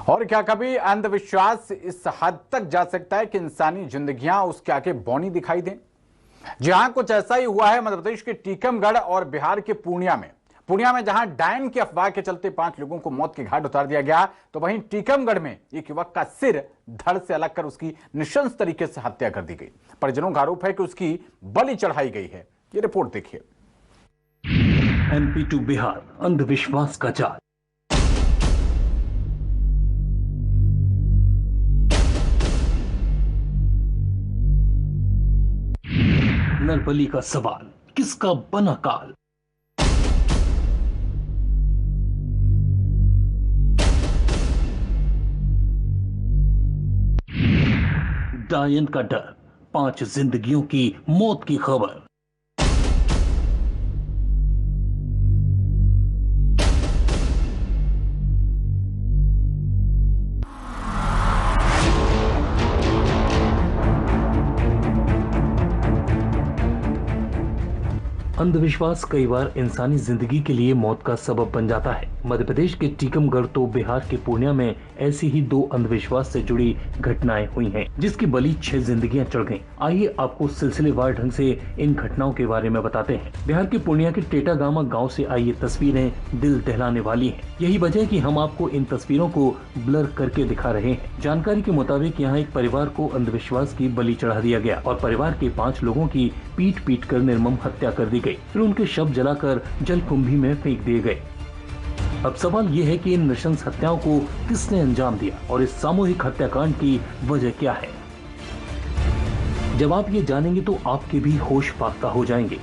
और क्या कभी अंधविश्वास इस हद तक जा सकता है कि इंसानी जिंदगियां उसके आगे बौनी दिखाई दें? जी हां, कुछ ऐसा ही हुआ है मध्य प्रदेश के टीकमगढ़ और बिहार के पूर्णिया में जहां डायन की अफवाह के चलते 5 लोगों को मौत के घाट उतार दिया गया, तो वहीं टीकमगढ़ में एक युवक का सिर धड़ से अलग कर उसकी नृशंस तरीके से हत्या कर दी गई। परिजनों का आरोप है कि उसकी बलि चढ़ाई गई है। ये रिपोर्ट देखिए। MP टू बिहार, अंधविश्वास का जाल। नरबली का सवाल, किसका बना काल? डायन का डर, 5 जिंदगियों की मौत की खबर। अंधविश्वास कई बार इंसानी जिंदगी के लिए मौत का सबब बन जाता है। मध्य प्रदेश के टीकमगढ़ तो बिहार के पूर्णिया में ऐसी ही 2 अंधविश्वास से जुड़ी घटनाएं हुई हैं, जिसकी बलि 6 जिंदगियां चढ़ गईं। आइए आपको सिलसिलेवार ढंग से इन घटनाओं के बारे में बताते हैं। बिहार के पूर्णिया के टेटागामा गाँव से आई ये तस्वीरें दिल दहलाने वाली है। यही वजह है कि हम आपको इन तस्वीरों को ब्लर करके दिखा रहे हैं। जानकारी के मुताबिक यहाँ एक परिवार को अंधविश्वास की बलि चढ़ा दिया गया और परिवार के 5 लोगों की पीट कर निर्मम हत्या कर दी गई। फिर उनके शव जलाकर जलकुंभी में फेंक दिए गए। अब सवाल ये है कि इन नृशंस हत्याओं को किसने अंजाम दिया और इस सामूहिक हत्याकांड की वजह क्या है? जब आप ये जानेंगे तो आपके भी होश फाख्ता हो जाएंगे।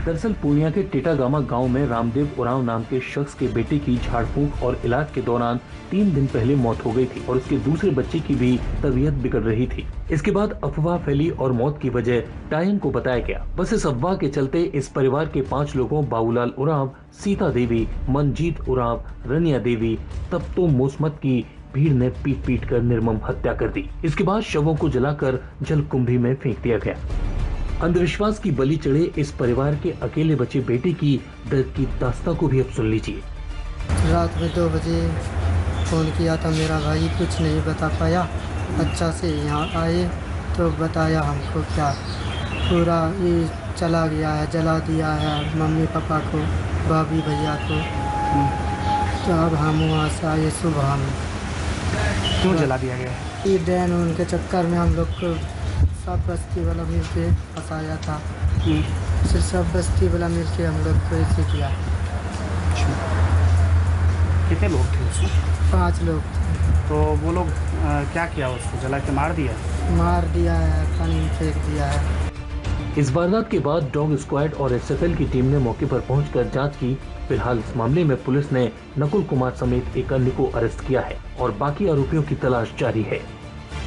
दरअसल पूर्णिया के टेटागामा गांव में रामदेव उरांव नाम के शख्स के बेटे की झाड़ फूंक और इलाज के दौरान 3 दिन पहले मौत हो गई थी और उसके दूसरे बच्चे की भी तबीयत बिगड़ रही थी। इसके बाद अफवाह फैली और मौत की वजह डायन को बताया गया। बस इस अफवाह के चलते इस परिवार के 5 लोगों बाबूलाल उरांव, सीता देवी, मनजीत उरांव, रनिया देवी, तब तो मोसमत की भीड़ ने पीट कर निर्मम हत्या कर दी। इसके बाद शवों को जलाकर जलकुंभी में फेंक दिया गया। अंधविश्वास की बलि चढ़े इस परिवार के अकेले बचे बेटे की दर्द की दास्तां को भी अब सुन लीजिए। रात में 2 बजे फ़ोन किया था, मेरा भाई कुछ नहीं बता पाया। अच्छा से यहाँ आए तो बताया हमको क्या पूरा ये चला गया है, जला दिया है मम्मी पापा को, भाभी भैया को। तो अब हम वहाँ से आए सुबह में। क्यों जला दिया गया है? ये डैन उनके चक्कर में हम लोग को सब बस्ती वाला मिल के फंसाया था। फिर सब बस्ती वाला मिल के हम लोग को ऐसे किया। कितने लोग थे उसमें? 5 लोग थे। तो वो लोग क्या किया, उसको जला के मार दिया? मार दिया है, पानी में फेंक दिया है। इस वारदात के बाद डॉग स्क्वाड और SFL की टीम ने मौके पर पहुंचकर जांच की। फिलहाल इस मामले में पुलिस ने नकुल कुमार समेत एक अन्य को अरेस्ट किया है और बाकी आरोपियों की तलाश जारी है।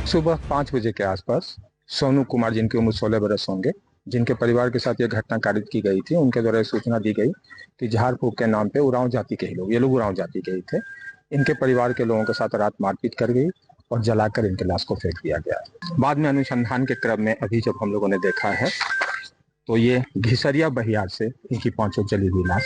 सुबह 5 बजे के आसपास सोनू कुमार, जिनकी उम्र 16 बरस होंगे, जिनके परिवार के साथ यह घटना कारित की गई थी, उनके द्वारा सूचना दी गई कि झाड़ फूक के नाम पे उरांव जाति के ही लोग, ये लोग उरांव जाति के ही थे, इनके परिवार के लोगों के साथ रात मारपीट कर गई और जलाकर इनके लाश को फेंक दिया गया। बाद में अनुसंधान के क्रम में अभी जब हम लोगों ने देखा है तो ये घिसरिया बहियार से इनकी 5 जली हुई लाश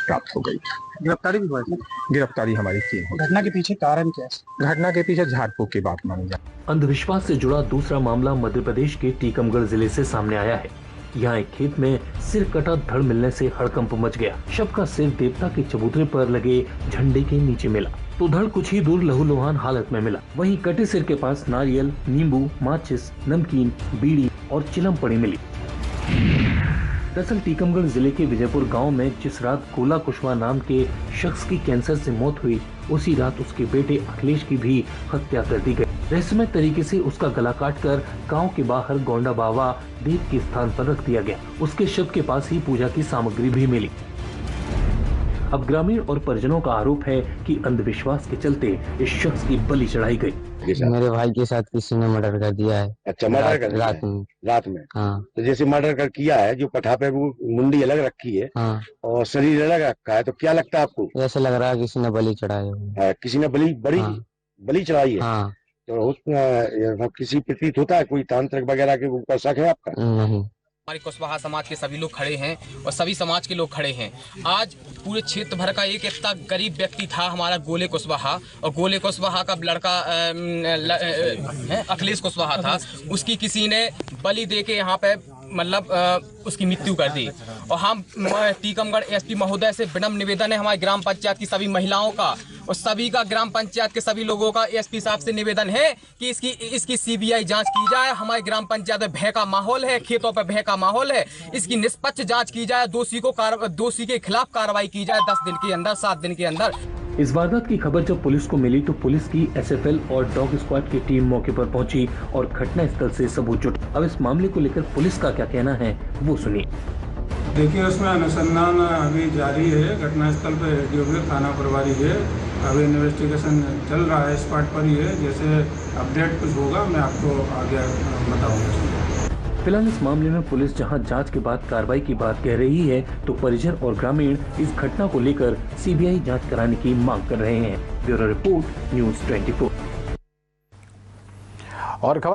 प्राप्त हो गई। गिरफ्तारी भी हुई? गिरफ्तारी हमारी की है। घटना के पीछे कारण क्या है? घटना के पीछे झाड़ फूक की बात मानी जाए। अंधविश्वास से जुड़ा दूसरा मामला मध्य प्रदेश के टीकमगढ़ जिले से सामने आया है। यहाँ एक खेत में सिर कटा धड़ मिलने से हड़कंप मच गया। शव का सिर देवता के चबूतरे पर लगे झंडे के नीचे मिला तो धड़ कुछ ही दूर लहूलुहान हालत में मिला। वहीं कटे सिर के पास नारियल, नींबू, माचिस, नमकीन, बीड़ी और चिलम पड़ी मिली। दरअसल टीकमगढ़ जिले के विजयपुर गांव में जिस रात गोला कुशवाहा नाम के शख्स की कैंसर से मौत हुई, उसी रात उसके बेटे अखिलेश की भी हत्या कर दी गई। रहस्यमय तरीके से उसका गला काटकर गांव के बाहर गोंडा बाबा देव के स्थान पर रख दिया गया। उसके शव के पास ही पूजा की सामग्री भी मिली। अब ग्रामीण और परिजनों का आरोप है कि अंधविश्वास के चलते इस शख्स की बलि चढ़ाई गई। मेरे भाई के साथ किसी ने मर्डर कर दिया है। अच्छा, मर्डर कर दिया रात में? रात में। हाँ। तो जैसे मर्डर कर किया है, जो पठा पे वो मुंडी अलग रखी है। हाँ। और शरीर अलग रखा है, तो क्या लगता है आपको? ऐसा लग रहा है किसी ने बलि चढ़ाया है। किसी ने बलि चढ़ाई है। हाँ। तो उसमें किसी प्रतीत होता है, कोई तांत्रिक वगैरह के ऊपर शक है आपका? नहीं। हमारे कुशवाहा समाज के सभी लोग खड़े हैं और सभी समाज के लोग खड़े हैं। आज पूरे क्षेत्र भर का एक इतना गरीब व्यक्ति था हमारा गोले कुशवाहा, और गोले कुशवाहा का लड़का अखिलेश कुशवाहा था। उसकी किसी ने बलि दे के यहाँ पे मतलब उसकी मृत्यु कर दी। और हम टीकमगढ़ एसपी महोदय से विनम्र निवेदन है, हमारे ग्राम पंचायत की सभी महिलाओं का और सभी का, ग्राम पंचायत के सभी लोगों का एसपी साहब से निवेदन है कि इसकी सीबीआई जांच की जाए। हमारे ग्राम पंचायत में भय का माहौल है, खेतों पर भय का माहौल है। इसकी निष्पक्ष जांच की जाए, दोषी के खिलाफ कार्रवाई की जाए 10 दिन के अंदर, 7 दिन के अंदर। इस वारदात की खबर जब पुलिस को मिली तो पुलिस की एसएफएल और डॉग स्क्वाड की टीम मौके पर पहुंची और घटना स्थल से सबूत जुटा। अब इस मामले को लेकर पुलिस का क्या कहना है वो सुनिए। देखिए, उसमें अनुसंधान अभी जारी है। घटनास्थल पर एसडीओ थाना प्रभारी है, अभी इन्वेस्टिगेशन चल रहा है, स्पॉट पर ही है। जैसे अपडेट कुछ होगा मैं आपको आगे बताऊंगा। फिलहाल इस मामले में पुलिस जहां जांच के बाद कार्रवाई की बात कह रही है, तो परिजन और ग्रामीण इस घटना को लेकर सीबीआई जांच कराने की मांग कर रहे हैं। Bureau report, news 24। और खबर